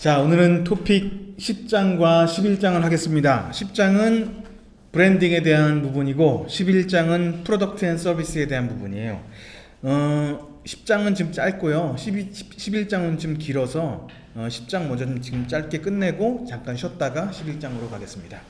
자, 오늘은 토픽 10장과 11장을 하겠습니다. 10장은 브랜딩에 대한 부분이고 11장은 프로덕트 앤 서비스에 대한 부분이에요. 10장은 지금 짧고요. 11장은 좀 길어서 10장 먼저 좀 지금 짧게 끝내고 잠깐 쉬었다가 11장으로 가겠습니다.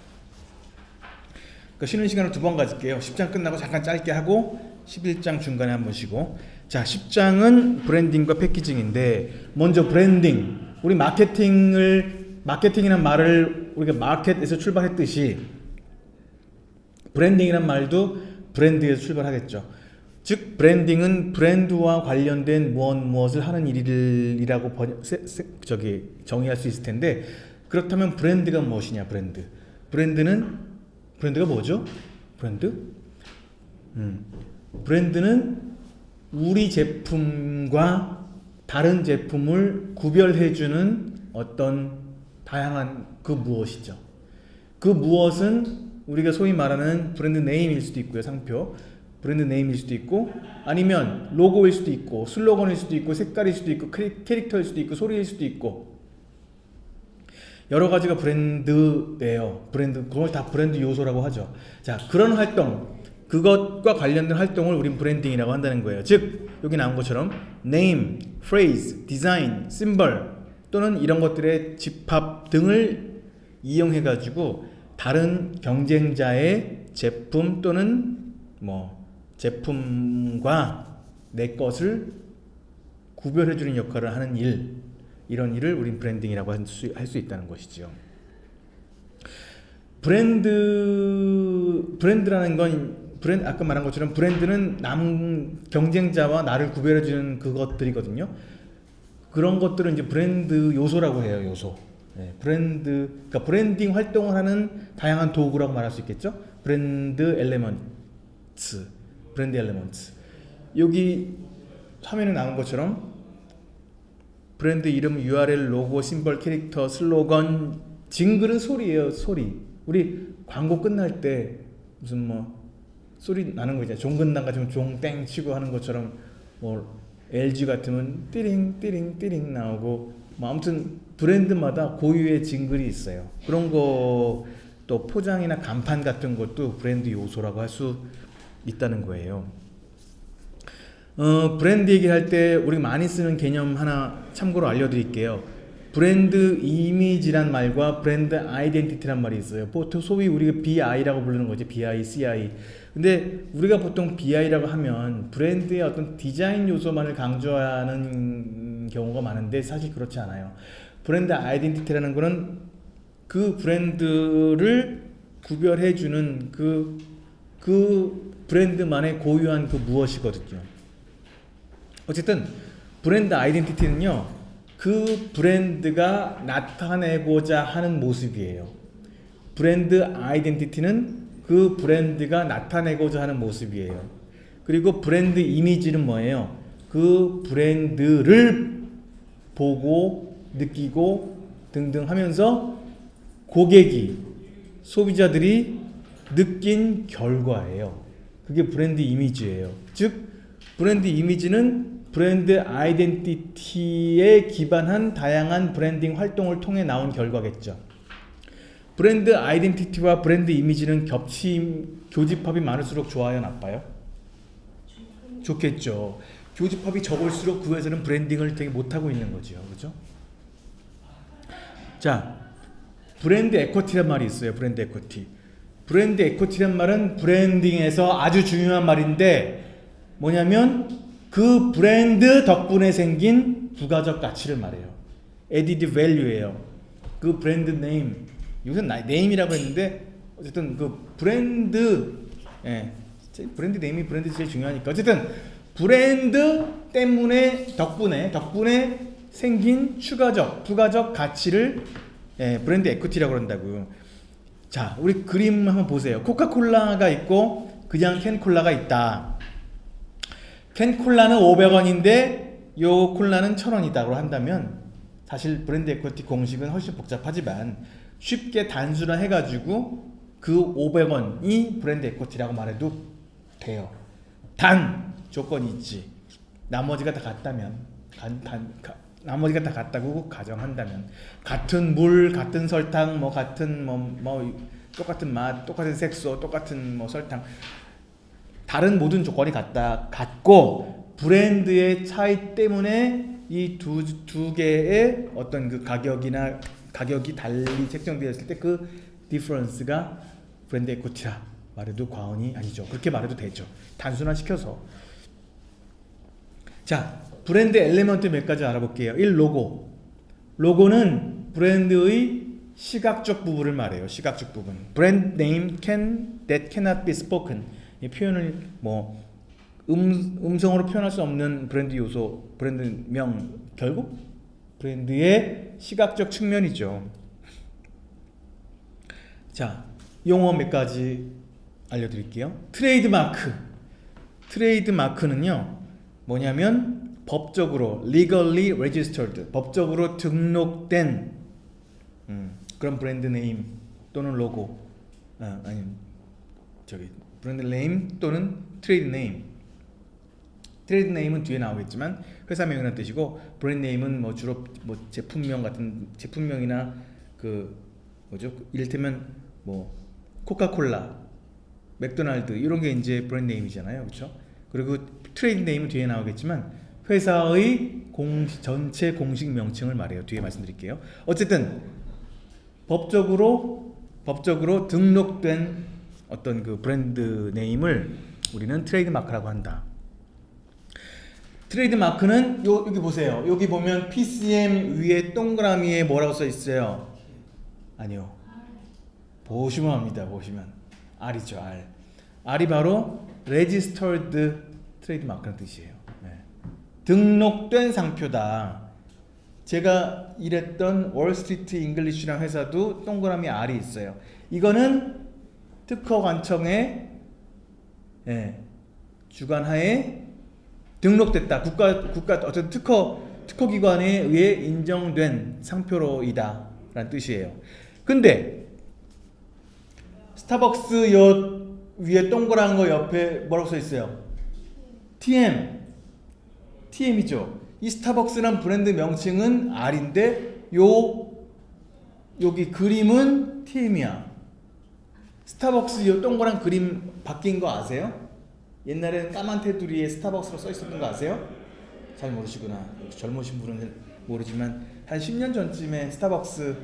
그러니까 쉬는 시간을 두 번 가질게요. 10장 끝나고 잠깐 짧게 하고 11장 중간에 한 번 쉬고. 자, 10장은 브랜딩과 패키징인데 먼저 브랜딩. 우리 마케팅이란 말을 우리가 마켓에서 출발했듯이 브랜딩이란 말도 브랜드에서 출발하겠죠. 즉 브랜딩은 브랜드와 관련된 무엇을 하는 일이라고 정의할 수 있을 텐데, 그렇다면 브랜드가 무엇이냐? 브랜드가 뭐죠? 브랜드는 우리 제품과 다른 제품을 구별해주는 어떤 다양한 그 무엇이죠. 그 무엇은 우리가 소위 말하는 브랜드 네임일 수도 있고요. 상표 브랜드 네임일 수도 있고, 아니면 로고일 수도 있고, 슬로건일 수도 있고, 색깔일 수도 있고, 캐릭터일 수도 있고, 소리일 수도 있고, 여러 가지가 브랜드예요. 그걸 다 브랜드 요소라고 하죠. 자, 그런 활동, 그것과 관련된 활동을 우린 브랜딩이라고 한다는 거예요. 즉 여기 나온 것처럼 name, phrase, design, symbol 또는 이런 것들의 집합 등을 이용해 가지고 다른 경쟁자의 제품 또는 제품과 내 것을 구별해 주는 역할을 하는 일, 이런 일을 우린 브랜딩이라고 할 수 있다는 것이죠. 브랜드라는 건 아까 말한 것처럼 브랜드는 경쟁자와 나를 구별해주는 그것들이거든요. 그런 것들은 이제 브랜드 요소라고 해요. 요소. 네, 그러니까 브랜딩 활동을 하는 다양한 도구라고 말할 수 있겠죠. 브랜드 엘레먼츠. 여기 화면에 나온 것처럼 브랜드 이름, URL, 로고, 심벌, 캐릭터, 슬로건, 징글은 소리예요. 소리. 우리 광고 끝날 때 무슨 소리 나는 거 있잖아요. 종근당 같으면 종땡 치고 하는 것처럼, LG 같으면 띠링 띠링 띠링 나오고, 아무튼 브랜드마다 고유의 징글이 있어요. 그런 거, 또 포장이나 간판 같은 것도 브랜드 요소라고 할 수 있다는 거예요. 브랜드 얘기할 때 우리 많이 쓰는 개념 하나 참고로 알려드릴게요. 브랜드 이미지란 말과 브랜드 아이덴티티란 말이 있어요. 보통 소위 우리가 BI라고 부르는 거지. BI, CI. 근데 우리가 보통 BI라고 하면 브랜드의 어떤 디자인 요소만을 강조하는 경우가 많은데 사실 그렇지 않아요. 브랜드 아이덴티티라는 거는 그 브랜드를 구별해주는 그 브랜드만의 고유한 그 무엇이거든요. 어쨌든 브랜드 아이덴티티는요, 그 브랜드가 나타내고자 하는 모습이에요. 브랜드 아이덴티티는 그 브랜드가 나타내고자 하는 모습이에요. 그리고 브랜드 이미지는 뭐예요? 그 브랜드를 보고 느끼고 등등 하면서 고객이, 소비자들이 느낀 결과예요. 그게 브랜드 이미지예요. 즉 브랜드 이미지는 브랜드 아이덴티티에 기반한 다양한 브랜딩 활동을 통해 나온 결과겠죠. 브랜드 아이덴티티와 브랜드 이미지는 교집합이 많을수록 좋아요, 나빠요? 좋겠죠. 교집합이 적을수록 그 회사는 브랜딩을 되게 못하고 있는 거죠. 그죠? 자, 브랜드 에쿼티란 말이 있어요. 브랜드 에쿼티란 말은 브랜딩에서 아주 중요한 말인데, 뭐냐면 그 브랜드 덕분에 생긴 부가적 가치를 말해요. added value예요. 그 브랜드 네임, 요새 네임이라고 했는데 어쨌든 그 브랜드 네임이 브랜드 제일 중요하니까, 어쨌든 브랜드 때문에 덕분에 생긴 부가적 가치를 브랜드 에쿼티라고 그런다고요. 자, 우리 그림 한번 보세요. 코카콜라가 있고 그냥 캔콜라가 있다. 캔콜라는 500원인데 요 콜라는 1000원이다고 한다면 사실 브랜드 에쿼티 공식은 훨씬 복잡하지만 쉽게 단순화해가지고 그 500원이 브랜드 에쿼티라고 말해도 돼요. 단 조건이 있지. 나머지가 다 같다면 나머지가 다 같다고 가정한다면 같은 물, 같은 설탕, 뭐 같은 뭐 똑같은 맛, 똑같은 색소, 똑같은 뭐 설탕 다른 모든 조건이 같고 브랜드의 차이 때문에 이 두 개의 어떤 그 가격이 달리 책정되었을 때 그 디퍼런스가 브랜드 에코티라 말해도 과언이 아니죠. 그렇게 말해도 되죠. 단순화시켜서. 자, 브랜드 엘리먼트 몇 가지 알아볼게요. 1. 로고는 브랜드의 시각적 부분을 말해요. 시각적 부분. Brand name that cannot be spoken. 이 표현을 뭐 음성으로 표현할 수 없는 브랜드 요소, 브랜드명, 결국 브랜드의 시각적 측면이죠. 자, 용어 몇 가지 알려드릴게요. 트레이드마크는요 뭐냐면 법적으로 legally registered, 법적으로 등록된 그런 브랜드 네임 또는 로고, 브랜드 네임 또는 트레이드 네임. 트레이드 네임은 뒤에 나오겠지만 회사명이라는 뜻이고, 브랜드 네임은 뭐 주로 뭐 제품명 같은 제품명이나 그 뭐죠? 이를테면 뭐 코카콜라, 맥도날드 이런 게 이제 브랜드 네임이잖아요, 그렇죠? 그리고 트레이드 네임은 뒤에 나오겠지만 회사의 전체 공식 명칭을 말해요. 뒤에 말씀드릴게요. 어쨌든 법적으로 등록된 어떤 그 브랜드 네임을 우리는 트레이드 마크라고 한다. 트레이드 마크는 여기 보세요. 여기 보면 PCM 위에 동그라미에 뭐라고 써 있어요? 아니요. 보시면 합니다. 보시면 R이죠. R. R이 바로 registered 트레이드 마크라는 뜻이에요. 네. 등록된 상표다. 제가 일했던 월스트리트 잉글리쉬라는 회사도 동그라미 R이 있어요. 이거는 특허관청의 주관하에 등록됐다. 국가 어떤 특허기관에 의해 인정된 상표로이다 라는 뜻이에요. 근데 스타벅스 요 위에 동그란 거 옆에 뭐라고 써 있어요? TM이죠. 이 스타벅스란 브랜드 명칭은 R인데 여기 그림은 TM이야. 스타벅스 요 동그란 그림 바뀐 거 아세요? 옛날에는 까만 테두리에 스타벅스로 써 있었던 거 아세요? 잘 모르시구나. 젊으신 분은 모르지만 한 10년 전쯤에 스타벅스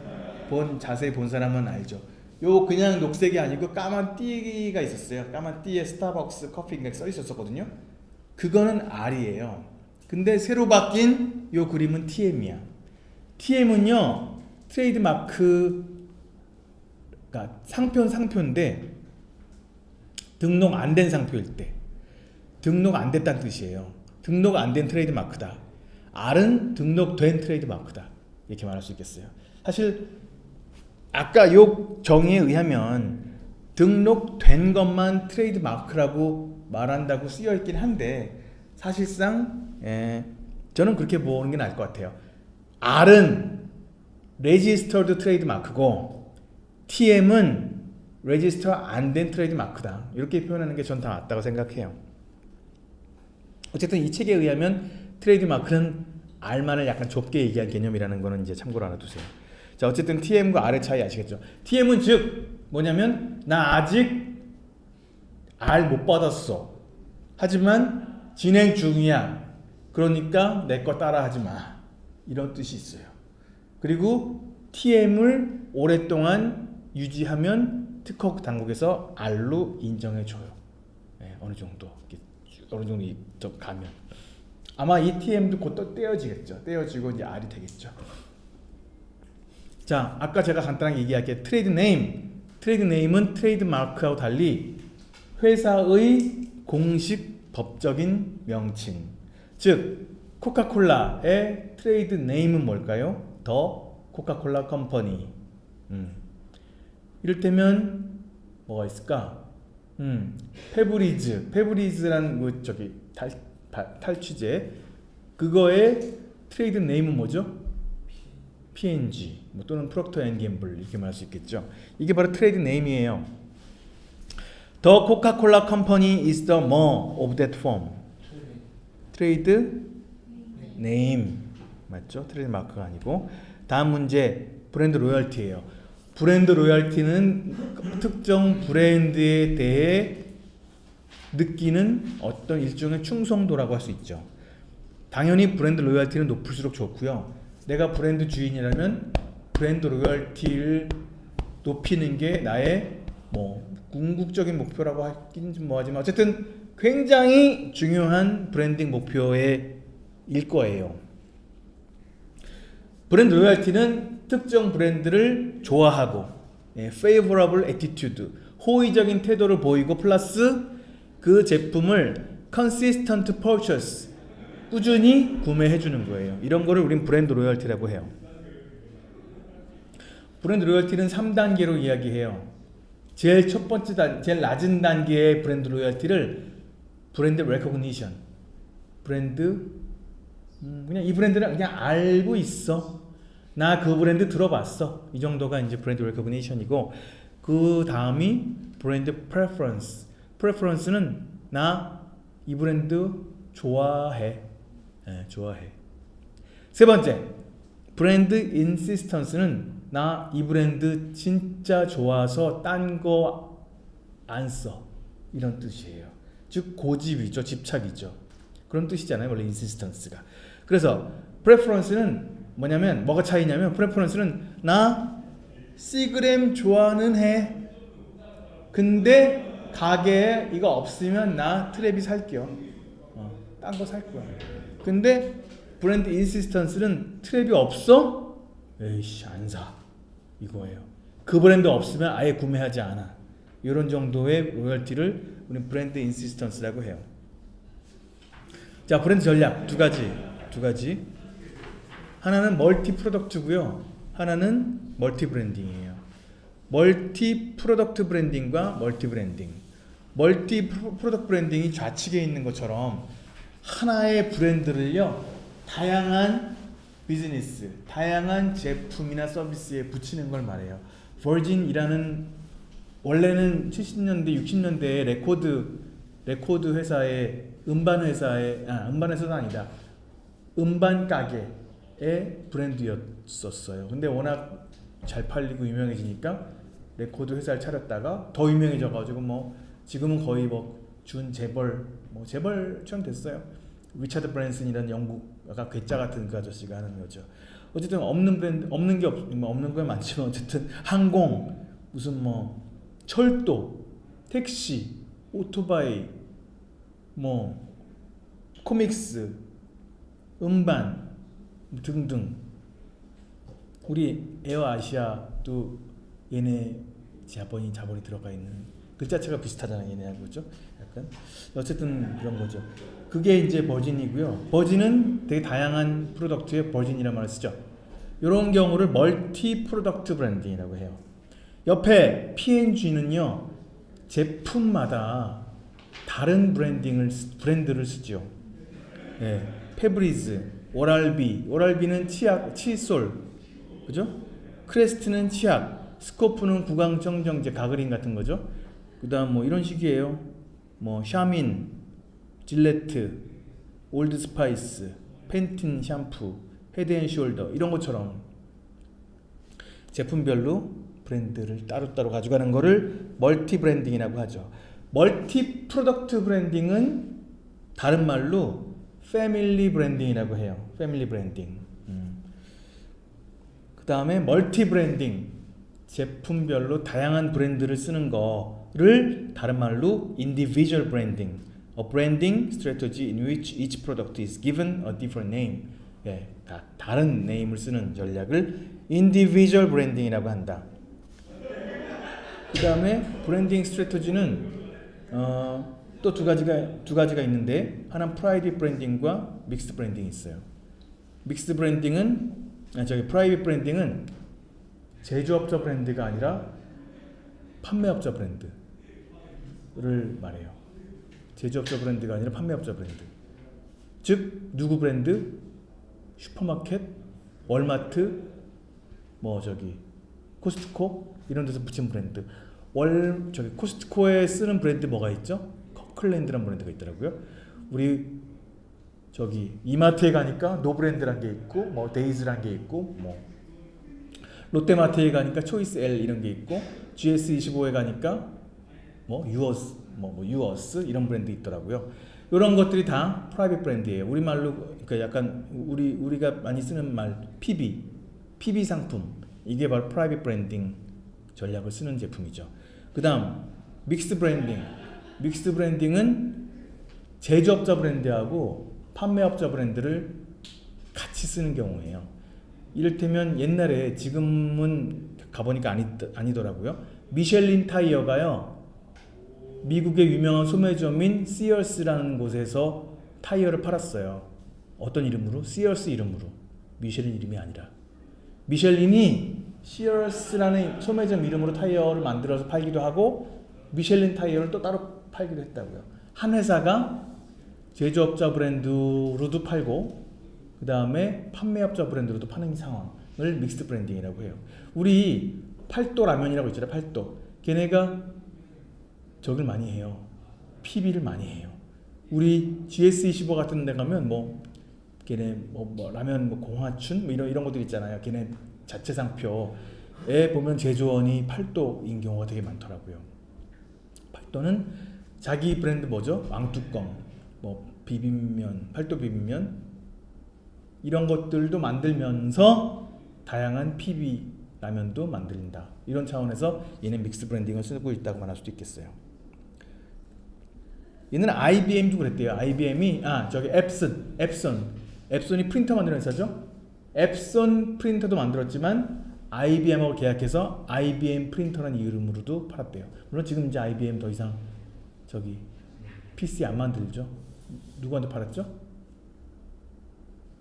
자세히 본 사람은 알죠. 요 그냥 녹색이 아니고 까만 띠가 있었어요. 까만 띠에 스타벅스 커피 인덱 써 있었거든요. 그거는 R이에요. 근데 새로 바뀐 요 그림은 TM이야. TM은요 트레이드 마크가 상표인데 등록 안 된 상표일 때, 등록 안 됐다는 뜻이에요. 등록 안 된 트레이드 마크다. R은 등록된 트레이드 마크다. 이렇게 말할 수 있겠어요. 사실 아까 요 정의에 의하면 등록된 것만 트레이드 마크라고 말한다고 쓰여 있긴 한데 사실상 저는 그렇게 보는 게 나을 것 같아요. R은 registered 트레이드 마크고 TM은 register 안 된 트레이드 마크다. 이렇게 표현하는 게 전 다 맞다고 생각해요. 어쨌든 이 책에 의하면 트레이드 마크는 R만을 약간 좁게 얘기한 개념이라는 거는 이제 참고로 알아두세요. 자, 어쨌든 TM과 R의 차이 아시겠죠? TM은 즉 뭐냐면 나 아직 R 못 받았어. 하지만 진행 중이야. 그러니까 내 거 따라 하지 마. 이런 뜻이 있어요. 그리고 TM을 오랫동안 유지하면 특허 당국에서 R로 인정해 줘요. 어느 정도 가면 아마 이 TM도 곧 또 떼어지겠죠. 떼어지고 이제 R이 되겠죠. 자, 아까 제가 간단하게 얘기할게. 트레이드 네임은 트레이드 마크하고 달리 회사의 공식 법적인 명칭. 즉 코카콜라의 트레이드 네임은 뭘까요? 더 코카콜라 컴퍼니. 이를테면 뭐가 있을까? 페브리즈라는 그 탈취제, 그거의 트레이드 네임은 뭐죠? P&G 뭐 또는 프록터 앤 gemble 이렇게 말할 수 있겠죠. 이게 바로 트레이드 네임이에요. The Coca-Cola Company is the more of that form. 트레이드 네임. 맞죠? 트레이드마크가 아니고. 다음 문제 브랜드 로열티예요. 브랜드 로열티는 특정 브랜드에 대해 느끼는 어떤 일종의 충성도라고 할 수 있죠. 당연히 브랜드 로열티는 높을수록 좋고요. 내가 브랜드 주인이라면 브랜드 로열티를 높이는 게 나의 뭐 궁극적인 목표라고 하긴 좀 뭐하지만 어쨌든 굉장히 중요한 브랜딩 목표일 거예요. 브랜드 로열티는 특정 브랜드를 좋아하고 favorable attitude, 호의적인 태도를 보이고 플러스 그 제품을 consistent purchase, 꾸준히 구매해 주는 거예요. 이런 거를 우린 브랜드 로열티라고 해요. 브랜드 로열티는 3단계로 이야기해요. 제일 첫 번째 제일 낮은 단계의 브랜드 로열티를 브랜드 레코그니션, 브랜드 그냥 이 브랜드를 그냥 알고 있어. 나 그 브랜드 들어봤어. 이 정도가 이제 브랜드 레코그니션이고, 그 다음이 브랜드 프레퍼런스. 프레퍼런스는 나 이 브랜드 좋아해. 좋아해. 세 번째, 브랜드 인시스턴스는 나 이 브랜드 진짜 좋아서 딴 거 안 써. 이런 뜻이에요. 즉 고집이죠. 집착이죠. 그런 뜻이잖아요. 원래 인시스턴스가. 그래서 프레퍼런스는 뭐냐면 뭐가 차이냐면 프레퍼런스는 나 시그램 좋아는 해. 근데 가게에 이거 없으면 나 트랩이 살게요. 딴 거 살 거야. 근데 브랜드 인시스턴스는 트랩이 없어? 에이씨 안 사. 이거예요. 그 브랜드 없으면 아예 구매하지 않아. 이런 정도의 로열티를 우리 브랜드 인시스턴스라고 해요. 자, 브랜드 전략 두 가지. 하나는 멀티 프로덕트고요. 하나는 멀티 브랜딩이에요. 멀티 프로덕트 브랜딩과 멀티 브랜딩. 멀티 프로덕트 브랜딩이 좌측에 있는 것처럼 하나의 브랜드를요, 다양한 비즈니스, 다양한 제품이나 서비스에 붙이는 걸 말해요. 버진이라는 원래는 70년대, 60년대에 레코드 회사의 음반 회사도 아니다. 음반 가게의 브랜드였었어요. 근데 워낙 잘 팔리고 유명해지니까 레코드 회사를 차렸다가 더 유명해져가지고 뭐 지금은 거의 뭐 준 재벌처럼 됐어요. 리차드 브랜슨이라는 영국 약간 괴짜 같은 그 아저씨가 하는 거죠. 어쨌든 없는 게 많지만 어쨌든 항공, 무슨 뭐 철도, 택시, 오토바이, 뭐 코믹스, 음반 등등. 우리 에어아시아도 얘네 자본이 들어가 있는 글자체가 비슷하잖아요. 얘네하고 그죠? 약간 어쨌든 그런 거죠. 그게 이제 버진이고요. 버진은 되게 다양한 프로덕트에 버진이라는 말을 쓰죠. 이런 경우를 멀티 프로덕트 브랜딩이라고 해요. 옆에 P&G는요 제품마다 다른 브랜드를 쓰죠. 페브리즈, 오랄비는 치약, 칫솔, 그죠? 크레스트는 치약, 스코프는 구강청정제, 가그린 같은 거죠. 그다음 뭐 이런 식이에요. 뭐 샤민, 질레트, 올드스파이스, 펜틴 샴푸, 헤드앤숄더 이런 것처럼 제품별로 브랜드를 따로따로 가져가는 거를 멀티 브랜딩이라고 하죠. 멀티 프로덕트 브랜딩은 다른 말로 패밀리 브랜딩이라고 해요. 패밀리 브랜딩. 그 다음에 멀티 브랜딩, 제품별로 다양한 브랜드를 쓰는 거를 다른 말로 individual branding, a branding strategy in which each product is given a different name. 다른 네임을 쓰는 전략을 individual branding이라고 한다. 그 다음에 브랜딩 스트래티지는 또 두 가지가 있는데 하나는 프라이빗 브랜딩과 믹스드 브랜딩이 있어요. 믹스드 브랜딩은 프라이빗 브랜딩은 제조업자 브랜드가 아니라 판매업자 브랜드를 말해요. 제조업자 브랜드가 아니라 판매업자 브랜드. 즉 누구 브랜드? 슈퍼마켓, 월마트, 코스트코 이런 데서 붙인 브랜드. 코스트코에 쓰는 브랜드 뭐가 있죠? 커클랜드라는 브랜드가 있더라고요. 우리 저기 이마트에 가니까 노브랜드란 게 있고 뭐 데이즈란 게 있고 뭐 롯데마트에 가니까 초이스 L 이런 게 있고 GS25에 가니까 뭐 유어스 뭐 유어스 이런 브랜드 있더라고요. 이런 것들이 다 프라이빗 브랜드예요. 우리말로 그 약간 우리가 많이 쓰는 말 PB 상품 이게 바로 프라이빗 브랜딩 전략을 쓰는 제품이죠. 그다음 믹스 브랜딩은 제조업자 브랜드하고 판매업자 브랜드를 같이 쓰는 경우예요. 이를테면 옛날에 지금은 가보니까 아니더라고요. 미셸린 타이어가요. 미국의 유명한 소매점인 시어스라는 곳에서 타이어를 팔았어요. 어떤 이름으로? 시어스 이름으로. 미셸린 이름이 아니라. 미셸린이 시어스라는 소매점 이름으로 타이어를 만들어서 팔기도 하고 미셸린 타이어를 또 따로 팔기도 했다고요. 한 회사가 제조업자 브랜드로도 팔고 그 다음에 판매업자 브랜드로도 파는 상황을 믹스드 브랜딩이라고 해요. 우리 팔도 라면이라고 있잖아요. 팔도. 걔네가 저걸 많이 해요. PB를 많이 해요. 우리 GS25 같은 데 가면 뭐 걔네 뭐 라면 뭐 공화춘 뭐 이런 것들 있잖아요. 걔네 자체 상표에 보면 제조원이 팔도인 경우가 되게 많더라고요. 팔도는 자기 브랜드 뭐죠? 왕뚜껑, 뭐 비빔면, 팔도 비빔면 이런 것들도 만들면서 다양한 PB 라면도 만든다. 이런 차원에서 얘는 믹스 브랜딩을 쓰고 있다고 말할 수도 있겠어요. 얘는 IBM도 그랬대요. IBM이 저기 앱손이 프린터 만드는 회사죠. 앱손 프린터도 만들었지만 IBM하고 계약해서 IBM 프린터라는 이름으로도 팔았대요. 물론 지금 이제 IBM 더 이상 저기 PC 안 만들죠. 누구한테 팔았죠?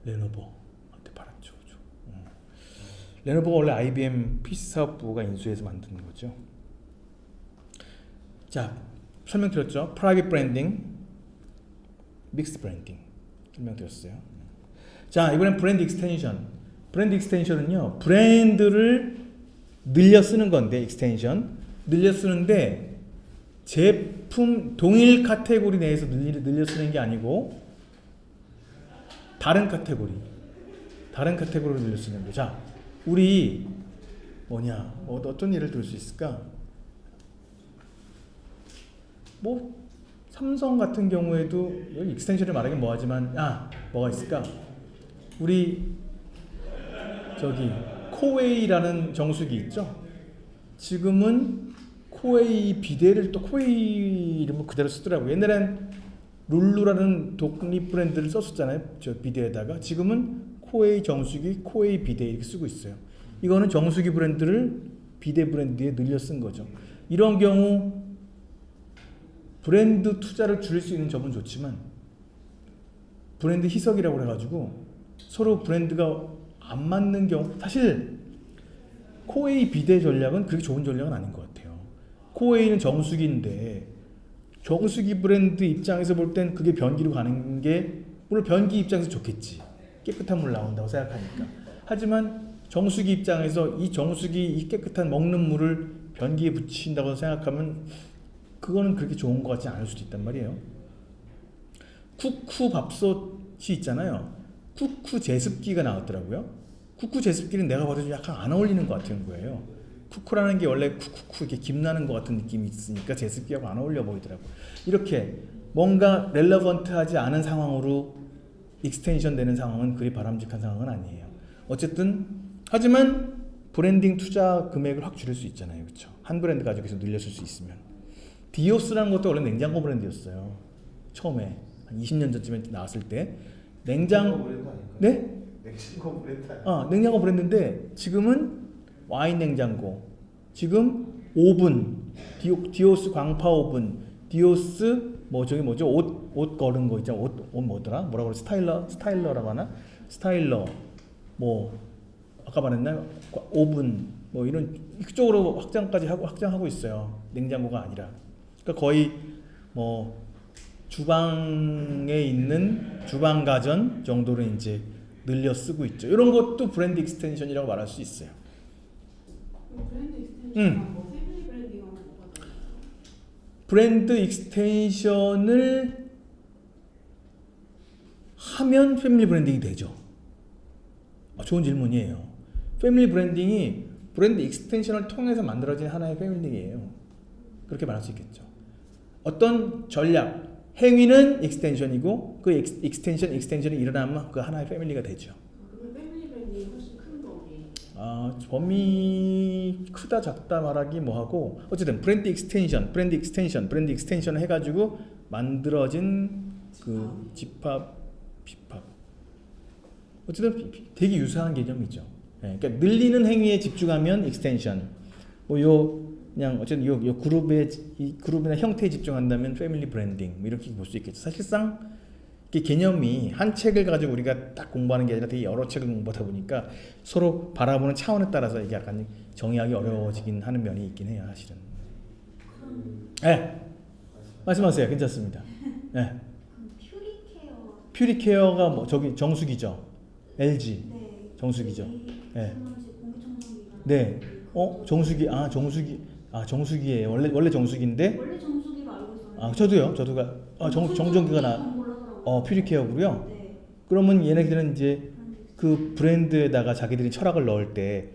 레노버한테 팔았죠. 레노버가 원래 IBM PC 사업부가 인수해서 만든 거죠. 자, 설명드렸죠. 프라이빗 브랜딩, 믹스 브랜딩 설명드렸어요. 자, 이번엔 브랜드 익스텐션. 브랜드 익스텐션은요, 브랜드를 늘려 쓰는 건데, 익스텐션 늘려 쓰는데 제품 동일 카테고리 내에서 늘려 쓰는 게 아니고 다른 카테고리로 늘려 쓰는 거. 자, 우리 어떤 예를 들 수 있을까? 뭐 삼성 같은 경우에도 여기 익스텐션을 말하긴 뭐하지만 뭐가 있을까? 우리 저기 코웨이라는 정수기 있죠? 지금은 코웨이 비데를 또 코웨이 이름을 그대로 쓰더라고요. 옛날엔 룰루라는 독립 브랜드를 썼었잖아요. 저 비데에다가. 지금은 코웨이 정수기, 코웨이 비데 이렇게 쓰고 있어요. 이거는 정수기 브랜드를 비데 브랜드에 늘려 쓴 거죠. 이런 경우 브랜드 투자를 줄일 수 있는 점은 좋지만 브랜드 희석이라고 해가지고 서로 브랜드가 안 맞는 경우, 사실 코웨이 비데 전략은 그렇게 좋은 전략은 아닌 것 같아요. 코웨이는 정수기인데 정수기 브랜드 입장에서 볼 땐 그게 변기로 가는 게 물론 변기 입장에서 좋겠지. 깨끗한 물 나온다고 생각하니까. 하지만 정수기 입장에서 이 정수기 이 깨끗한 먹는 물을 변기에 붙인다고 생각하면 그거는 그렇게 좋은 것 같지 않을 수도 있단 말이에요. 쿠쿠 밥솥이 있잖아요. 쿠쿠 제습기가 나왔더라고요. 쿠쿠 제습기는 내가 봐도 약간 안 어울리는 것 같은 거예요. 쿠쿠라는 게 원래 쿠쿠쿠 이렇게 김나는 것 같은 느낌이 있으니까 제습기하고 안 어울려 보이더라고. 이렇게 뭔가 렐러번트하지 않은 상황으로 익스텐션 되는 상황은 그리 바람직한 상황은 아니에요. 어쨌든 하지만 브랜딩 투자 금액을 확 줄일 수 있잖아요. 그렇죠? 한 브랜드 가지고 계속 늘렸을 수 있으면. 디오스라는 것도 원래 냉장고 브랜드였어요. 처음에 한 20년 전쯤에 나왔을 때 냉장고 브랜드 아닐까요? 네? 냉장고 브랜드 아닐까요? 냉장고 브랜드인데 지금은 와인 냉장고, 지금 오븐, 디오스 광파 오븐, 디오스 옷 거는 거 있잖아. 옷 뭐더라? 뭐라고 그래? 스타일러라고 하나? 스타일러 뭐 아까 말했나요? 오븐 뭐 이런 이쪽으로 확장하고 있어요. 냉장고가 아니라. 그러니까 거의 뭐 주방에 있는 주방 가전 정도로 이제 늘려 쓰고 있죠. 이런 것도 브랜드 익스텐션이라고 말할 수 있어요. 브랜드 익스텐션, 뭐 패밀리 브랜딩하고 뭐가 다르죠? 브랜드 익스텐션을 하면 패밀리 브랜딩이 되죠. 좋은 질문이에요. 패밀리 브랜딩이 브랜드 익스텐션을 통해서 만들어진 하나의 패밀리예요. 그렇게 말할 수 있겠죠. 어떤 전략, 행위는 익스텐션이고 그 익스텐션이 일어나면 그 하나의 패밀리가 되죠. 그러면 패밀리 브랜딩이 훨씬 큰 범위. 범위 크다 작다 말하기 뭐하고 어쨌든 브랜드 익스텐션 해가지고 만들어진 그 집합 어쨌든 되게 유사한 개념이죠. 그러니까 늘리는 행위에 집중하면 익스텐션, 그냥 어쨌든 요 그룹이나 형태에 집중한다면 패밀리 브랜딩 이렇게 볼 수 있겠죠. 사실상 이 개념이 한 책을 가지고 우리가 딱 공부하는 게 아니라 되게 여러 책을 공부하다 보니까 서로 바라보는 차원에 따라서 이게 약간 정의하기 어려워지긴 하는 면이 있긴 해요, 사실은. 네, 말씀하세요. 괜찮습니다. 네. 퓨리케어가 뭐 저기 정수기죠. LG. 네. 정수기죠. 네. 공기청정기가. 네. 정수기예요. 원래 정수기인데. 원래 정수기로 알고 있었는데. 저도가 정전기가 퓨리케어고요. 네. 그러면 얘네들은 이제 그 브랜드에다가 자기들이 철학을 넣을 때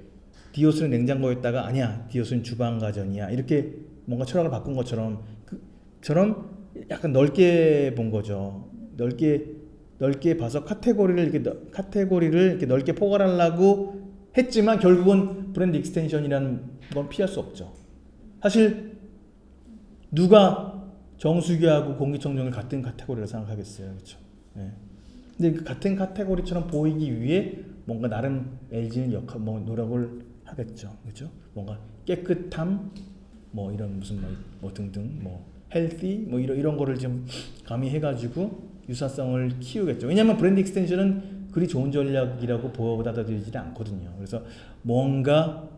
디오스는 냉장고였다가 아니야, 디오스는 주방 가전이야, 이렇게 뭔가 철학을 바꾼 것처럼 약간 넓게 본 거죠. 넓게 봐서 카테고리를 이렇게 넓게 포괄하려고 했지만 결국은 브랜드 익스텐션이라는 건 피할 수 없죠. 사실 누가 정수기하고 공기청정을 같은 카테고리로 생각하겠어요, 그렇죠? 네. 근데 그 같은 카테고리처럼 보이기 위해 뭔가 나름 LG는 노력을 하겠죠, 그렇죠? 뭔가 깨끗함, 이런 무슨 등등 헬시 이런 거를 좀 가미해가지고 유사성을 키우겠죠. 왜냐하면 브랜드 익스텐션은 그리 좋은 전략이라고 받아들이지는 않거든요. 그래서 그러니까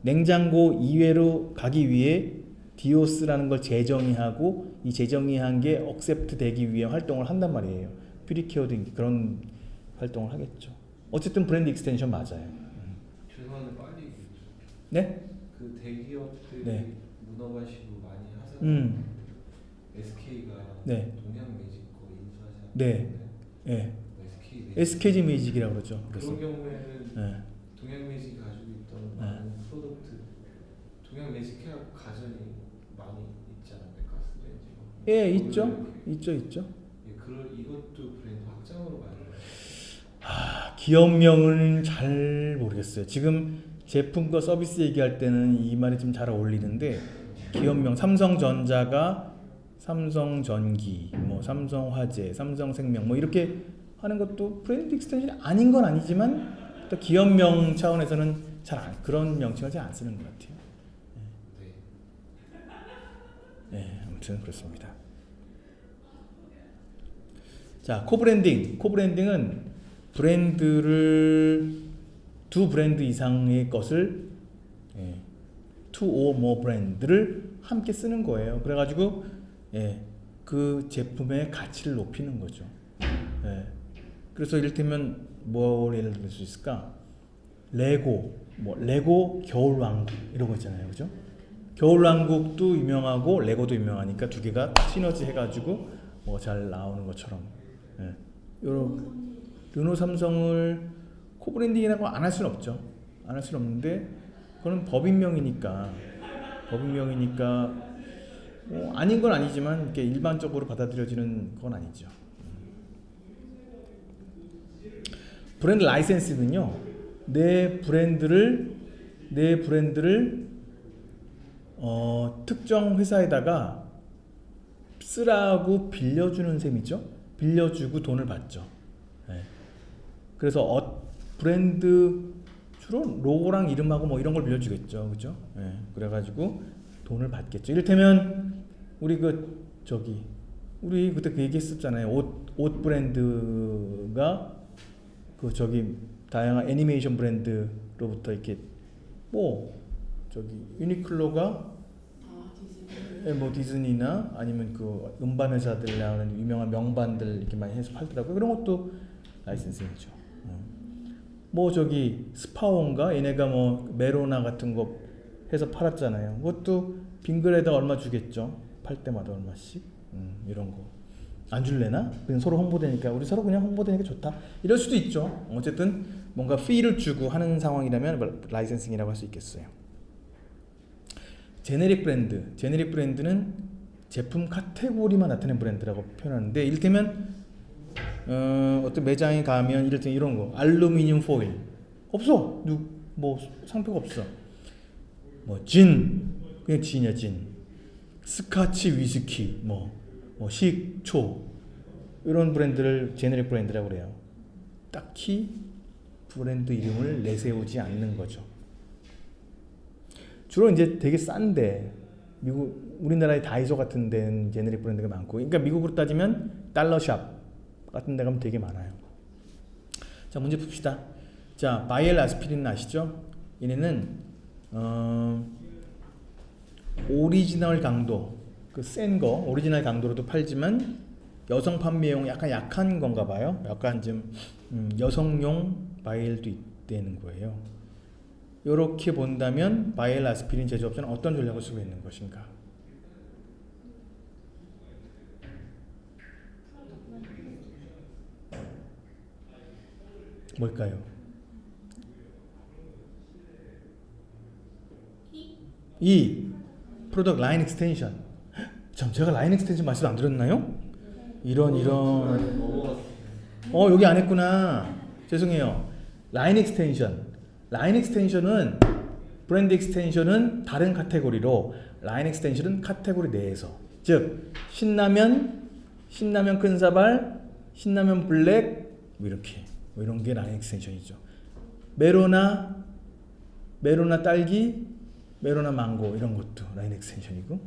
냉장고 이외로 가기 위해 디오스라는 걸 재정의하고 이 재정의한 게 억셉트 되기 위해 활동을 한단 말이에요. 퓨리케어도 그런 활동을 하겠죠. 어쨌든 브랜드 익스텐션 맞아요. 죄송한데 빨리. 네? 그 대기업들이 네. 문어발식으로 많이 하잖아요. SK가 네. 동양 매직 거 인수하지 않나요? 네. 네. SK SKG 매직이라고 그러죠. 그런 경우에는 네. 동양 매직이 가지고 있던 많은 프로덕트, 동양 매직 해갖고 가전이 많이 있지 않나요? 가스레인지. 예, 있죠. 예, 이것도 브랜드 확장으로 봐야 돼요. 기업명은 잘 모르겠어요. 지금 제품과 서비스 얘기할 때는 이 말이 좀 잘 어울리는데 기업명 삼성전자가 삼성전기, 삼성화재, 삼성생명 이렇게 하는 것도 브랜드 익스텐션이 아닌 건 아니지만 또 기업명 차원에서는 그런 명칭을 잘 안 쓰는 것 같아요. 네, 아무튼 그렇습니다. 자, 코브랜딩은 두 브랜드 이상의 것을 two or more 브랜드를 함께 쓰는 거예요. 그래가지고 그 제품의 가치를 높이는 거죠. 그래서 이를테면 예를 들 수 있을까? 레고 겨울왕국 이런 거 있잖아요, 그죠? 겨울왕국도 유명하고 레고도 유명하니까 두 개가 시너지 해가지고 잘 나오는 것처럼. 르노 삼성을 코브랜딩이라고 안 할 수는 없죠. 안 할 수는 없는데 그건 법인명이니까 아닌 건 아니지만 이렇게 일반적으로 받아들여지는 건 아니죠. 브랜드 라이센스는요, 내 브랜드를 특정 회사에다가 쓰라고 빌려주는 셈이죠. 빌려주고 돈을 받죠. 그래서 브랜드 주로 로고랑 이름하고 이런 걸 빌려주겠죠, 그죠? 그래가지고 돈을 받겠죠. 이를테면 우리 그때 그 얘기했었잖아요. 옷 브랜드가 다양한 애니메이션 브랜드로부터 이렇게 유니클로가 디즈니나 아니면 그 음반 회사들 나오는 유명한 명반들 이렇게 많이 해서 팔더라고요. 그런 것도 라이센싱이죠. 스파온가 얘네가 메로나 같은 거 해서 팔았잖아요. 그것도 빙글에다 얼마 주겠죠. 팔 때마다 얼마씩. 이런 거. 안 줄래나? 그냥 서로 홍보되니까 우리 서로 그냥 홍보되니까 좋다. 이럴 수도 있죠. 어쨌든 뭔가 fee를 주고 하는 상황이라면 라이센싱이라고 할 수 있겠어요. 제네릭 브랜드는 제품 카테고리만 나타낸 브랜드라고 표현하는데 이를테면 어떤 매장에 가면 이를테면 이런 거 알루미늄 포일 없어. 뭐 상표가 없어. 뭐 그냥 진이야 진. 스카치 위스키 뭐 식초 이런 브랜드를 제네릭 브랜드라고 그래요. 딱히 브랜드 이름을 내세우지 않는 거죠. 주로 이제 되게 싼데 우리나라의 다이소 같은 데는 제네릭 브랜드가 많고, 그러니까 미국으로 따지면 달러샵 같은 데 가면 되게 많아요. 자, 문제 풉시다. 자, 바이엘 아스피린 아시죠? 얘네는 오리지널 강도, 그 센 거 오리지널 강도로도 팔지만 여성 판매용 약간 약한 건가 봐요. 약간 좀 여성용 바이엘도 있다는 거예요. 이렇게 본다면 바이엘 아스피린 제조업자는 어떤 전략을 쓰고 있는 것인가? 뭘까요? 이 프로덕트 라인 익스텐션. 참, 제가 라인 익스텐션 말씀 안 드렸나요? 이런 여기 안 했구나. 죄송해요. 라인 익스텐션은 브랜드 익스텐션은 다른 카테고리로, 라인 익스텐션은 카테고리 내에서. 즉 신라면 큰 사발, 신라면 블랙 뭐 이렇게 이런 게 라인 익스텐션이죠. 메로나 딸기, 메로나 망고 이런 것도 라인 익스텐션이고.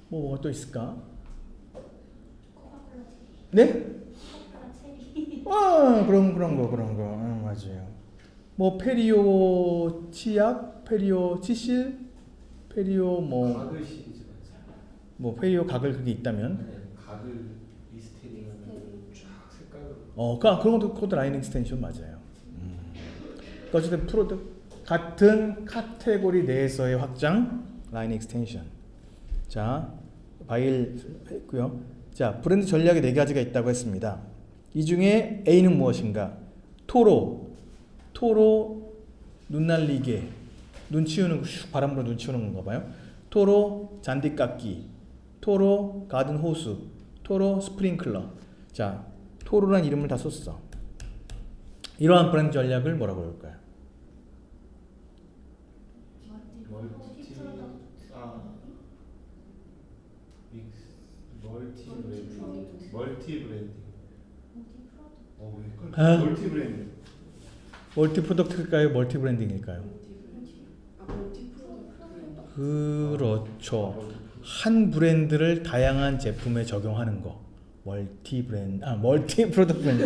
뭐가 또 있을까? 네? 그런 거. 맞아요. 뭐 페리오 치약, 페리오 치실, 페리오 가글 시리즈 뭐 페리오 가글 그게 있다면. 네, 가글 미스테리는 쫙 색깔로. 그런 것도 코드 라인 익스텐션 맞아요. 그러니까 어쨌든 프로덕트 같은 카테고리 내에서의 확장 라인 익스텐션. 자, 바이엘 했고요. 자, 브랜드 전략이 4가지가 있다고 했습니다. 이 중에 A는 무엇인가? 토로 눈 날리게, 눈 치우는, 바람으로 눈 치우는 건가 봐요. 토로 잔디 깎기, 토로 가든 호수, 토로 스프링클러. 자, 토로란 이름을 다 썼어. 이러한 브랜드 전략을 뭐라고 그럴까요? 멀티 브랜딩. 멀티 브랜드. 멀티 프로덕트일까요? 멀티 브랜딩일까요? 멀티 프로덕트. 그렇죠. 한 브랜드를 다양한 제품에 적용하는 거. 멀티 프로덕트 브랜드.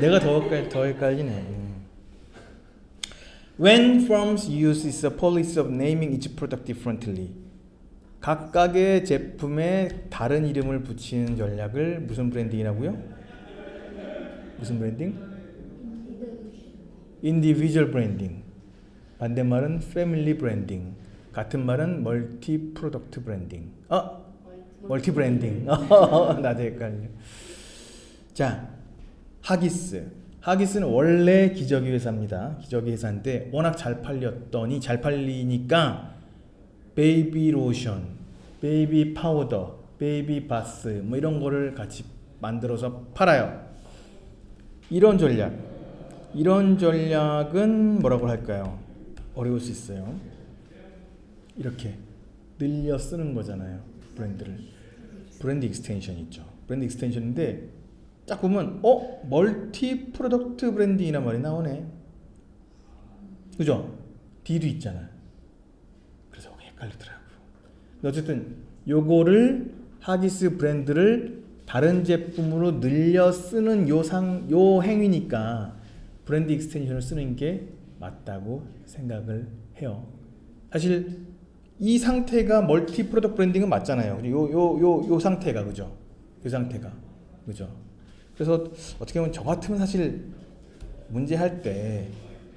내가 더 헷갈리네. When firms use is a policy of naming each product differently. 각각의 제품에 다른 이름을 붙이는 전략을 무슨 브랜딩이라고요? 무슨 브랜딩? Individual branding. 반대말은 family branding. 같은 말은 멀티 프로덕트 브랜딩. 멀티 브랜딩. 나도 헷갈려. 자, 하기스는 원래 기저귀 회사입니다. 기저귀 회사인데 워낙 잘 팔리니까 베이비 로션, 베이비 파우더, 베이비 바스 뭐 이런 거를 같이 만들어서 팔아요. 이런 전략은 뭐라고 할까요? 어려울 수 있어요. 이렇게 늘려 쓰는 거잖아요. 브랜드를. 브랜드 익스텐션 있죠. 브랜드 익스텐션인데 딱 보면 멀티 프로덕트 브랜딩이란 말이 나오네. 그죠? D도 있잖아. 그래서 헷갈리더라고. 어쨌든 요거를 하기스 브랜드를 다른 제품으로 늘려 쓰는 요 행위니까 브랜드 익스텐션을 쓰는 게 맞다고 생각을 해요. 사실 이 상태가 멀티 프로덕트 브랜딩은 맞잖아요. 요 상태가 그죠? 요 상태가 그죠? 그래서 어떻게 보면 저 같으면 사실 문제할 때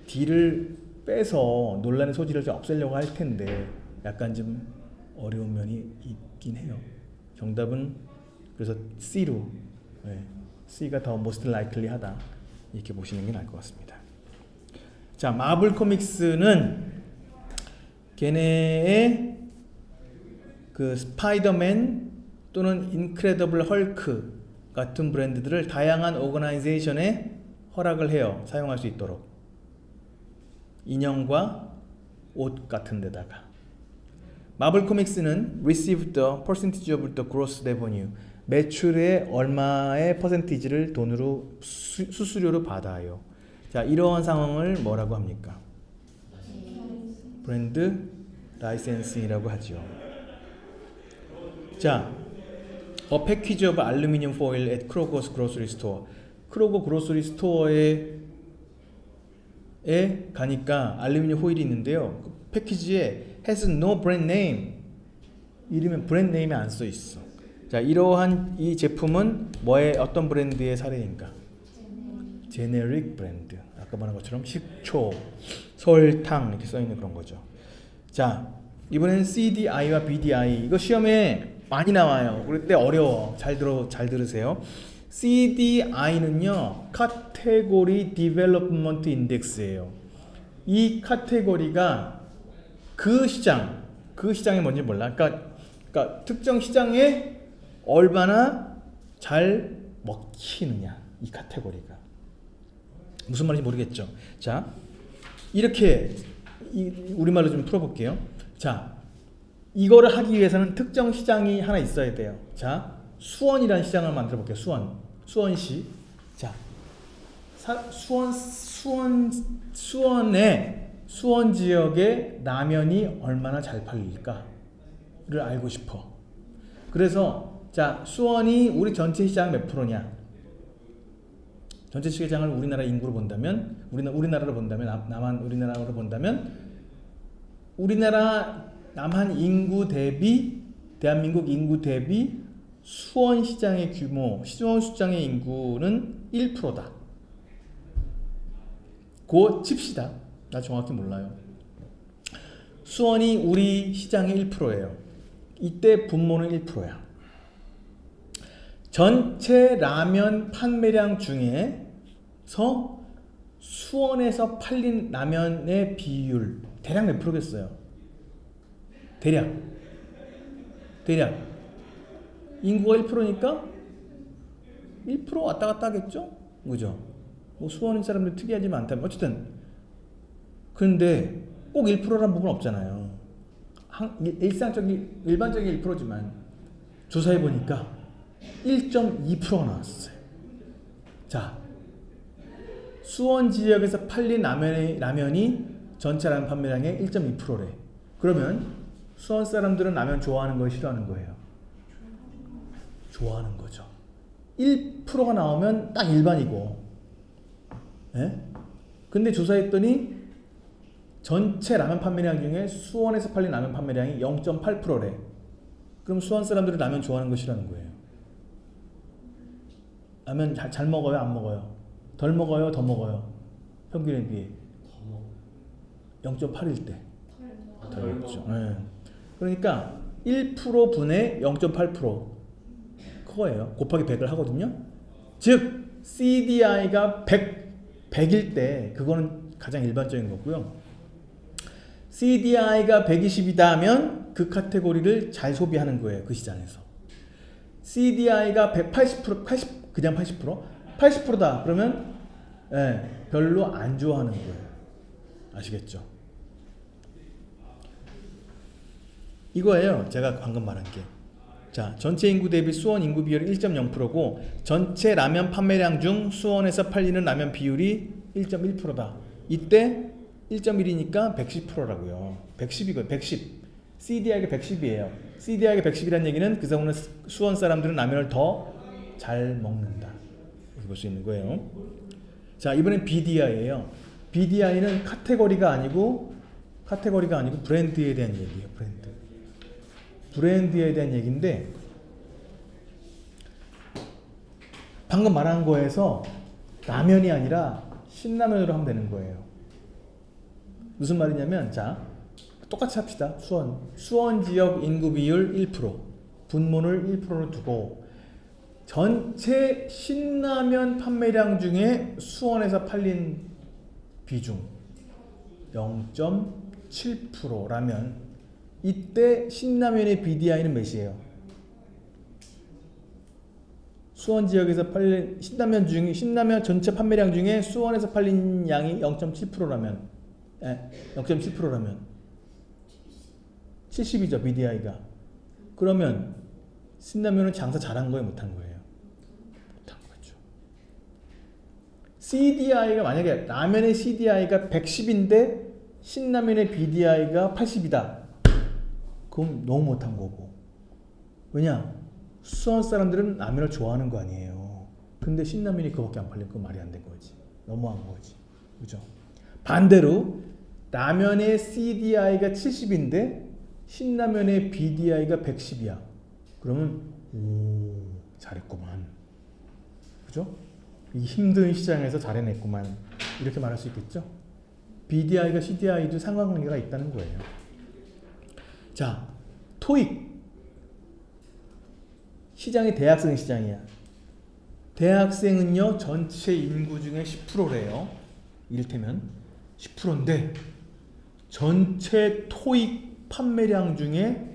D를 빼서 논란의 소지를 좀 없애려고 할 텐데 약간 좀 어려운 면이 있긴 해요. 정답은 그래서 C로, C가 더 most likely하다 이렇게 보시는 게 나을 것 같습니다. 자, 마블 코믹스는 걔네의 그 스파이더맨 또는 인크레더블 헐크 같은 브랜드들을 다양한 오거나이제이션에 허락을 해요. 사용할 수 있도록. 인형과 옷 같은 데다가. 마블 코믹스는 received the percentage of the gross revenue. 매출의 얼마의 퍼센티지를 돈으로 수수료로 받아요. 자, 이러한 상황을 뭐라고 합니까? 브랜드 라이센싱이라고 하죠. 자, A package of aluminum foil at Kroger's grocery store. 크로거 그로서리 스토어에 가니까 알루미늄 호일이 있는데요. 그 패키지에 has no brand name. 이름에 브랜드 네임이 안 써 있어. 자, 이러한 이 제품은 뭐의 어떤 브랜드의 사례인가? 제네릭 브랜드. 아까 말한 것처럼 식초, 설탕 이렇게 써 있는 그런 거죠. 자, 이번엔 CDI와 BDI. 이거 시험에 많이 나와요. 그럴 때 어려워. 잘 들으세요. CDI는요, 카테고리 디벨롭먼트 인덱스예요. 이 카테고리가 그 시장이 뭔지 몰라. 그러니까 특정 시장에 얼마나 잘 먹히느냐, 이 카테고리가. 무슨 말인지 모르겠죠. 자, 이렇게 우리말로 좀 풀어볼게요. 자, 이거를 하기 위해서는 특정 시장이 하나 있어야 돼요. 자, 수원이라는 시장을 만들어 볼게요. 수원시. 자, 수원 지역의 라면이 얼마나 잘 팔릴까를 알고 싶어. 그래서 자, 수원이 우리 전체 시장 몇 프로냐? 전체 시장을 우리나라 인구로 본다면, 우리나라로 본다면, 우리나라로 본다면, 우리나라 남한 인구 대비, 대한민국 인구 대비 수원 시장의 규모, 수원 시장의 인구는 1%다. 고 칩시다. 나 정확히 몰라요. 수원이 우리 시장의 1%예요. 이때 분모는 1%야. 전체 라면 판매량 중에서 수원에서 팔린 라면의 비율 대략 몇 프로겠어요? 대략 인구가 1%니까 1% 왔다 갔다 하겠죠? 그죠? 뭐 수원 사람들 특이하지만 않다면 어쨌든 근데 꼭 1%라는 부분 없잖아요. 일반적인 1%지만 조사해보니까 1.2%가 나왔어요. 자, 수원 지역에서 팔린 라면이 전체 라면 판매량의 1.2%래. 그러면 수원 사람들은 라면 좋아하는 거예요? 싫어하는 거예요? 좋아하는 거죠. 1%가 나오면 딱 일반이고, 근데 조사했더니 전체 라면 판매량 중에 수원에서 팔린 라면 판매량이 0.8%래. 그럼 수원 사람들은 라면 좋아하는 거 싫어하는 거예요? 라면 잘 먹어요? 안 먹어요? 덜 먹어요? 더 먹어요? 평균에 비해 0.8일 때 덜 먹죠. 그러니까 1% 분의 0.8% 그거예요. 곱하기 100을 하거든요. 즉 CDI가 100일 때 그거는 가장 일반적인 거고요. CDI가 120이다 하면 그 카테고리를 잘 소비하는 거예요. 그 시장에서. CDI가 180%, 그냥 80%다. 그러면 별로 안 좋아하는 거예요. 아시겠죠? 이거예요. 제가 방금 말한 게. 자, 전체 인구 대비 수원 인구 비율이 1.0%고 전체 라면 판매량 중 수원에서 팔리는 라면 비율이 1.1%다. 이때 1.1이니까 110%라고요. 110이고요. 110. CDI가 110이에요. CDI가 110이라는 얘기는 그 경우는 수원 사람들은 라면을 더 잘 먹는다. 이렇게 볼 수 있는 거예요. 자, 이번엔 BDI예요. BDI는 카테고리가 아니고 브랜드에 대한 얘기예요. 브랜드에 대한 얘기인데 방금 말한 거에서 라면이 아니라 신라면으로 하면 되는 거예요. 무슨 말이냐면 자, 똑같이 합시다. 수원 지역 인구 비율 1%, 분모를 1%로 두고 전체 신라면 판매량 중에 수원에서 팔린 비중 0.7%라면 이때 신라면의 BDI는 몇이에요? 수원 지역에서 팔린 신라면 전체 판매량 중에 수원에서 팔린 양이 0.7%라면 0.7%라면 70이죠 BDI가. 그러면 신라면은 장사 잘한 거예요, 못한 거예요? 못한 거죠. CDI가 만약에 라면의 CDI가 110인데 신라면의 BDI가 80이다. 그럼 너무 못한 거고. 왜냐? 수원 사람들은 라면을 좋아하는 거 아니에요. 근데 신라면이 그거밖에 안 팔리면 그건 말이 안 된 거지. 너무한 거지. 그죠? 반대로 라면의 CDI가 70인데 신라면의 BDI가 110이야. 그러면 오, 잘했구만. 그죠? 이 힘든 시장에서 잘해냈구만. 이렇게 말할 수 있겠죠? BDI가 CDI도 상관관계가 있다는 거예요. 자, 토익. 시장이 대학생 시장이야. 대학생은요 전체 인구 중에 10%래요. 이를테면 10%인데 전체 토익 판매량 중에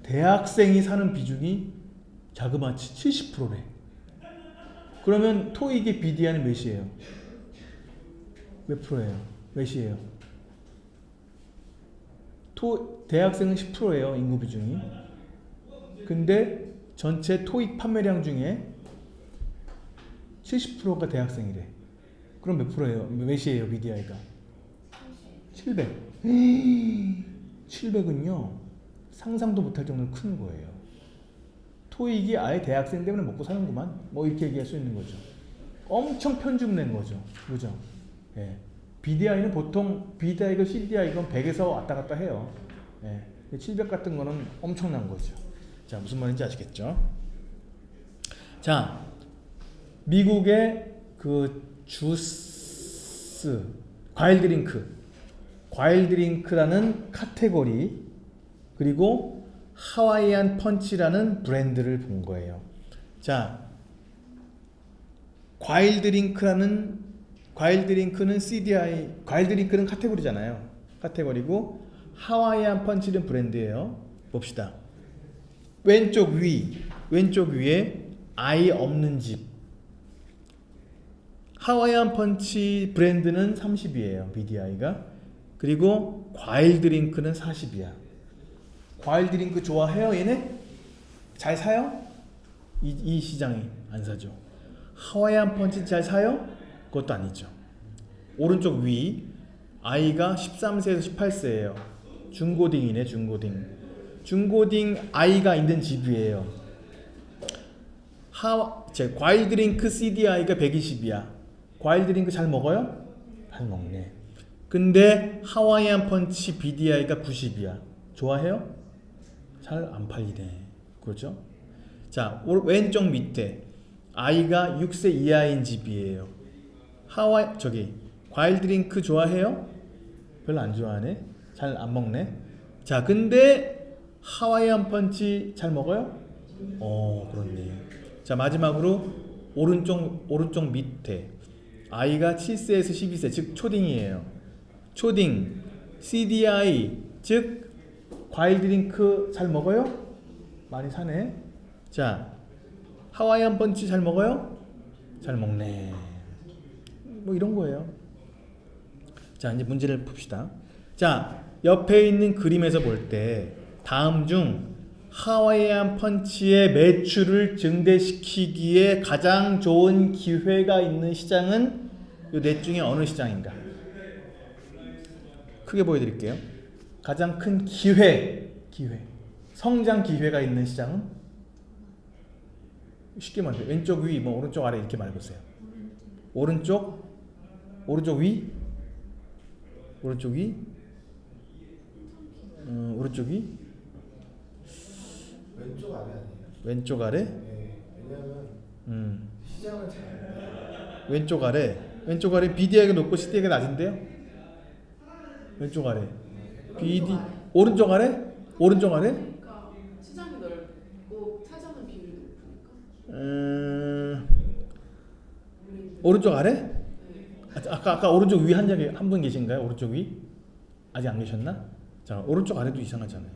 대학생이 사는 비중이 자그마치 70%래. 그러면 토익의 BDI는 몇이에요? 몇 프로예요? 몇이에요? 대학생은 10%예요. 인구 비중이. 근데 전체 토익 판매량 중에 70%가 대학생이래. 그럼 몇 프로예요? 몇이에요 BDI가? 700. 700은요 상상도 못할 정도로 큰 거예요. 토익이 아예 대학생 때문에 먹고 사는구만. 뭐 이렇게 얘기할 수 있는 거죠. 엄청 편중 낸 거죠. 그죠? 예. BDI는 보통 BDI가 CDI 이건 100에서 왔다 갔다 해요. 예. 700 같은 거는 엄청난 거죠. 자, 무슨 말인지 아시겠죠? 자, 미국의 그 주스, 과일 드링크라는 카테고리, 그리고 하와이안 펀치라는 브랜드를 본 거예요. 자, 과일 드링크는 CDI, 과일 드링크는 카테고리잖아요. 카테고리고 하와이안 펀치는 브랜드예요. 봅시다. 왼쪽 위에 아이 없는 집. 하와이안 펀치 브랜드는 30이에요. BDI가. 그리고 과일 드링크는 40이야. 과일 드링크 좋아해요 얘네? 잘 사요? 이 시장이 안 사죠. 하와이안 펀치 잘 사요? 그것도 아니죠. 오른쪽 위 아이가 13세에서 18세예요. 중고딩이네. 중고딩 아이가 있는 집이에요. 과일 드링크 CDI가 120이야. 과일 드링크 잘 먹어요? 잘 먹네. 근데 하와이안 펀치 BDI가 90이야. 좋아해요? 잘 안 팔리네. 그렇죠? 자, 왼쪽 밑에 아이가 6세 이하인 집이에요. 과일 드링크 좋아해요? 별로 안 좋아하네. 잘 안 먹네. 자, 근데 하와이안 펀치 잘 먹어요? 그렇네. 자, 마지막으로 오른쪽 밑에 아이가 7세에서 12세, 즉 초딩이에요. 초딩, CDI, 즉 과일 드링크 잘 먹어요? 많이 사네. 자, 하와이안 펀치 잘 먹어요? 잘 먹네. 뭐 이런 거예요. 자, 이제 문제를 봅시다. 자, 옆에 있는 그림에서 볼 때 다음 중 하와이안 펀치의 매출을 증대시키기에 가장 좋은 기회가 있는 시장은 이 넷 중에 어느 시장인가? 크게 보여드릴게요. 가장 큰 기회, 성장 기회가 있는 시장은? 쉽게 말해요. 왼쪽 위, 오른쪽 아래 이렇게 말해보세요. 오른쪽 위, 오른쪽 위, 왼쪽 아래 아니에요? 왼쪽 아래? 네, 왜냐면 시장은 잘 왼쪽 아래 BDI가 높고 CDI가 낮은데요? 왼쪽 아래 오른쪽 아래? 오른쪽 아래? 그러니까 시장이 넓고 차점은 비율이 높으니까. 오른쪽 아래? 네. 아까 오른쪽 위 한 분 계신가요? 오른쪽 위? 아직 안 계셨나? 자, 오른쪽 아래도 이상하잖아요.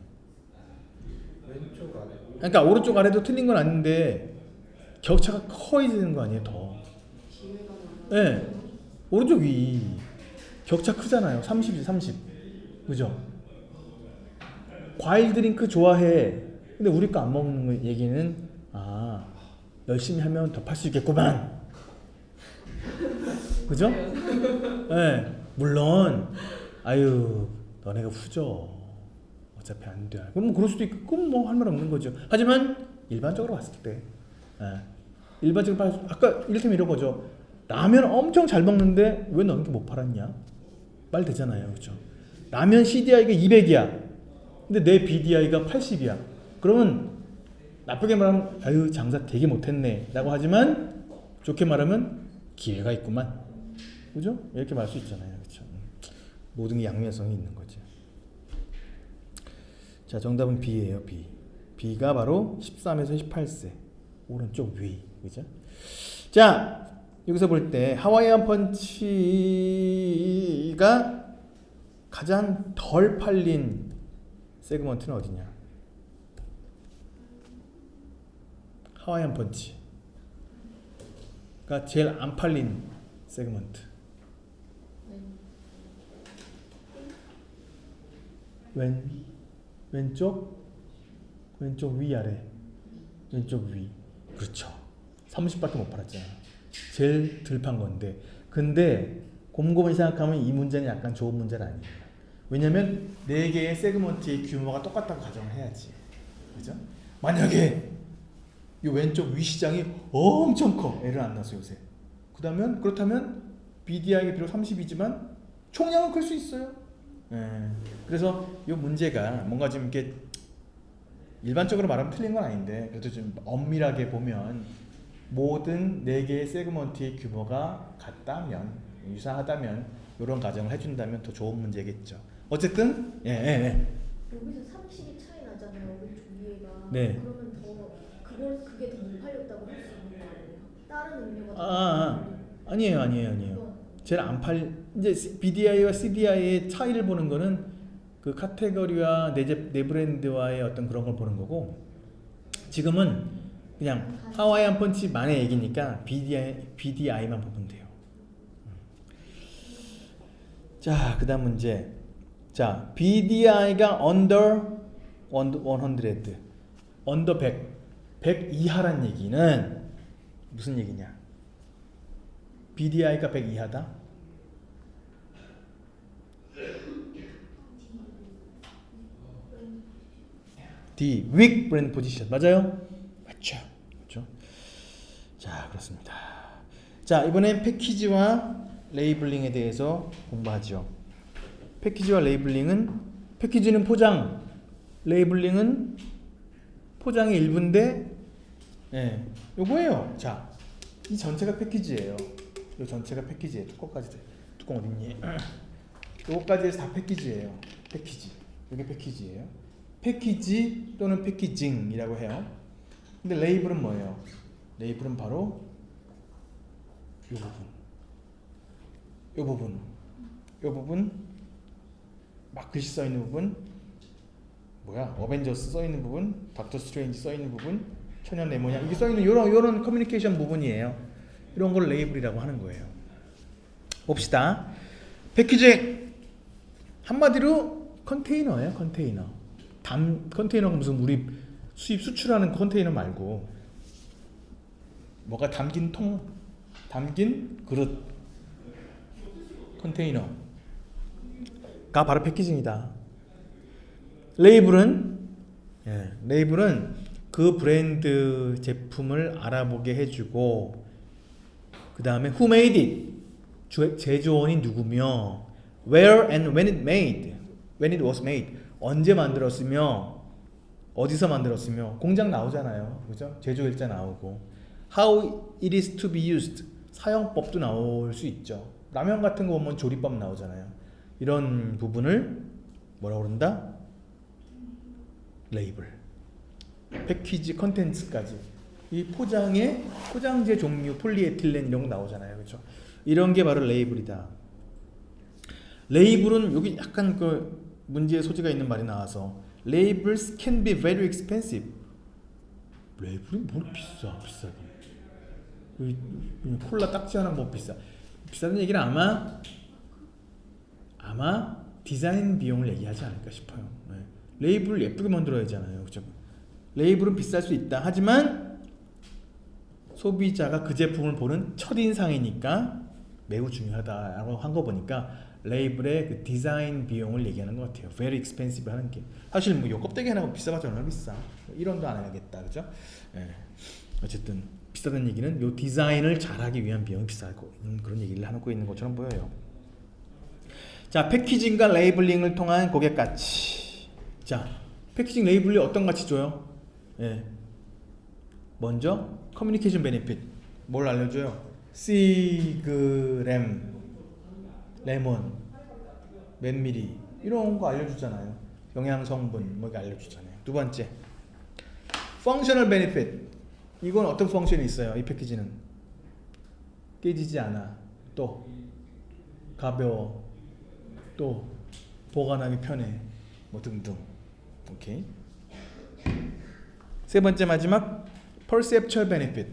왼쪽 아래. 그러니까 오른쪽 아래도 틀린 건 아닌데 격차가 커지는 거 아니에요, 더. 기회가 많아. 네. 오른쪽 위 격차 크잖아요. 30이지 30. 그죠? 과일 드링크 좋아해. 근데 우리 거 안 먹는 거 얘기는 열심히 하면 더 팔 수 있겠구만. 그죠? 네. 물론 아유 너네가 후져. 어차피 안 돼. 그럼 뭐 그럴 수도 있고 그럼 뭐 할 말 없는 거죠. 하지만 일반적으로 봤을 때 일반적으로 봤을 때 아까 이를테면 이런 거죠. 라면 엄청 잘 먹는데 왜 너는 못 팔았냐? 말 되잖아요. 그렇죠? 라면 CDI가 200이야. 근데 내 BDI가 80이야. 그러면 나쁘게 말하면 아유 장사 되게 못했네 라고 하지만 좋게 말하면 기회가 있구만. 그죠? 이렇게 말할 수 있잖아요. 그렇죠? 모든 게 양면성이 있는 거죠. 자, 정답은 B예요. B. B가 바로 13에서 18세 오른쪽 위. 그죠? 자, 여기서 볼 때 하와이안 펀치가 가장 덜 팔린 세그먼트는 어디냐? 하와이안 펀치가 제일 안 팔린 세그먼트. 왼쪽 위아래. 왼쪽 위. 그렇죠. 30밖에 못 팔았잖아. 제일 덜 판 건데. 근데 곰곰이 생각하면 이 문제는 약간 좋은 문제는 아니에요. 왜냐면 4개의 세그먼트의 규모가 똑같다고 가정을 해야지. 그죠? 만약에 이 왼쪽 위 시장이 엄청 커. 애를 안 낳아서 요새. 그렇다면 BDI가 비록 30이지만 총량은 클 수 있어요. 그래서 이 문제가 뭔가 좀 이렇게 일반적으로 말하면 틀린 건 아닌데 그래도 좀 엄밀하게 보면 모든 4개의 세그먼트의 규모가 같다면 유사하다면 이런 가정을 해준다면 더 좋은 문제겠죠. 어쨌든 여기서 30이 차이 나잖아요. 오른쪽 위에가. 네. 그러면 그게 더 못 팔렸다고 할 수 있는 거 아니에요? 다른 음료가 아니에요. 제일 안 이제 BDI와 CDI의 차이를 보는 거는 그 카테고리와 내 브랜드와의 어떤 그런 걸 보는 거고 지금은 그냥 하와이안 펀치만의 얘기니까 BDI만 보면 돼요. 자, 그다음 문제. 자, BDI가 under 100, under 100 이하란 얘기는 무슨 얘기냐? BDI가 100 이하다? D, weak brand position. 맞아요? 맞죠. 자, 그렇습니다. 자, 이번엔 패키지와 레이블링에 대해서 공부하죠. 패키지와 레이블링은 패키지는 포장, 레이블링은 포장의 일부인데 요거예요. 자, 이 전체가 패키지예요. 이 전체가 패키지예요. 뚜껑 어딨니? 요거까지 해서 다 패키지예요. 패키지. 이게 패키지예요. 패키지 또는 패키징이라고 해요. 근데 레이블은 뭐예요? 레이블은 바로 요 부분 막 글씨 써 있는 부분 어벤져스 써 있는 부분, 닥터 스트레인지 써 있는 부분, 천연 레모니아 이게 써 있는 요런 커뮤니케이션 부분이에요. 이런 걸 레이블이라고 하는 거예요. 봅시다. 패키징 한마디로 컨테이너예요. 컨테이너가 무슨 우리 수입 수출하는 컨테이너 말고 뭐가 담긴 통, 담긴 그릇, 컨테이너가 바로 패키징이다. 레이블은 그 브랜드 제품을 알아보게 해주고 그 다음에 who made it, 제조원이 누구며 where and when it was made, 언제 만들었으며 어디서 만들었으며 공장 나오잖아요. 그죠? 제조일자 나오고 how it is to be used, 사용법도 나올 수 있죠. 라면 같은 거 보면 조리법 나오잖아요. 이런 부분을 뭐라고 그런다? 레이블, 패키지 컨텐츠까지 이 포장재 종류, 폴리에틸렌 이런 거 나오잖아요, 그렇죠? 이런 게 바로 레이블이다. 레이블은 여기 약간 그 문제의 소지가 있는 말이 나와서 Labels can be very expensive. 레이블이 뭘 비싸게. 콜라 딱지 하나 뭐 비싸다는 얘기는 아마 디자인 비용을 얘기하지 않을까 싶어요. 네. 레이블을 예쁘게 만들어야 하잖아요, 그죠? 레이블은 비쌀 수 있다. 하지만 소비자가 그 제품을 보는 첫인상이니까 매우 중요하다라고 한 거 보니까 레이블의 그 디자인 비용을 얘기하는 것 같아요. Very expensive 하는 게 사실 뭐 요 껍데기 하나가 비싸봤자 얼마나 비싸. 1원도 안 해야겠다, 그죠? 예. 어쨌든 비싸다는 얘기는 요 디자인을 잘하기 위한 비용이 비싸고 그런 얘기를 하고 있는 것처럼 보여요. 자, 패키징과 레이블링을 통한 고객 가치. 자, 패키징 레이블링 어떤 가치 줘요? 예. 먼저 커뮤니케이션 베네핏. 뭘 알려줘요? 시그램, 레몬, 몇 미리 이런 거 알려주잖아요. 영양 성분 뭐 이렇게 알려주잖아요. 두 번째, 펑셔널 베네핏. 이건 어떤 펑션이 있어요? 이 패키지는 깨지지 않아. 또 가벼워. 또 보관하기 편해. 뭐 등등. 오케이. 세 번째 마지막 perceptual benefit.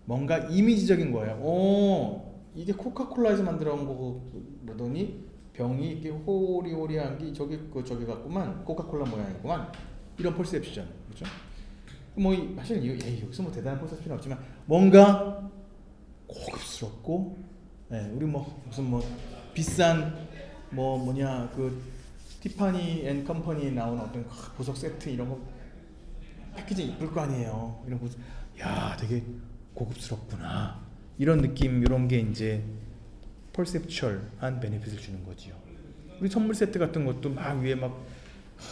뭔가 이미지적인 거예요. 오, 이게 코카콜라에서 만들어 온 거더니 병이 이렇게 호리호리한 게 저기 같구만. 코카콜라 모양이구만. 이런 perception, 그렇죠? 뭐 사실 여기서 뭐 대단한 perception은 없지만 뭔가 고급스럽고, 네, 우리 뭐 무슨 뭐 비싼 그 티파니 앤 컴퍼니에 나오는 어떤 보석 세트 이런 거 패키징 이쁠 거 아니에요. 이런 거, 야, 되게 고급스럽구나. 이런 느낌, 이런 게 이제 퍼셉츄얼한 베네핏을 주는 거지요. 우리 선물 세트 같은 것도 막 위에 막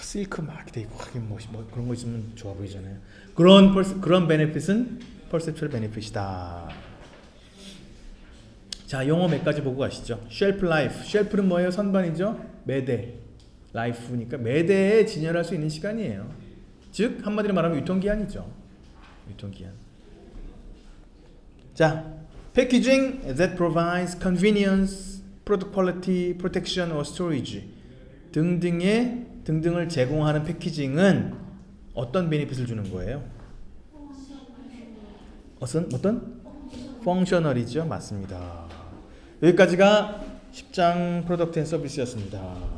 실크 막 돼 있고 하긴 뭐 그런 거 있으면 좋아 보이잖아요. 그런 베네핏은 퍼셉츄얼 베네핏이다. 자, 용어 몇 가지 보고 가시죠. 쉘프 라이프. 쉘프는 뭐예요? 선반이죠. 매대. 라이프니까 매대에 진열할 수 있는 시간이에요. 즉 한마디로 말하면 유통기한이죠. 유통기한. 자, packaging that provides convenience, product quality, protection or storage 등등을 제공하는 패키징은 어떤 베니핏을 주는 거예요? 어떤? 펑셔널이죠. 맞습니다. 여기까지가 10장 프로덕트 앤 서비스였습니다.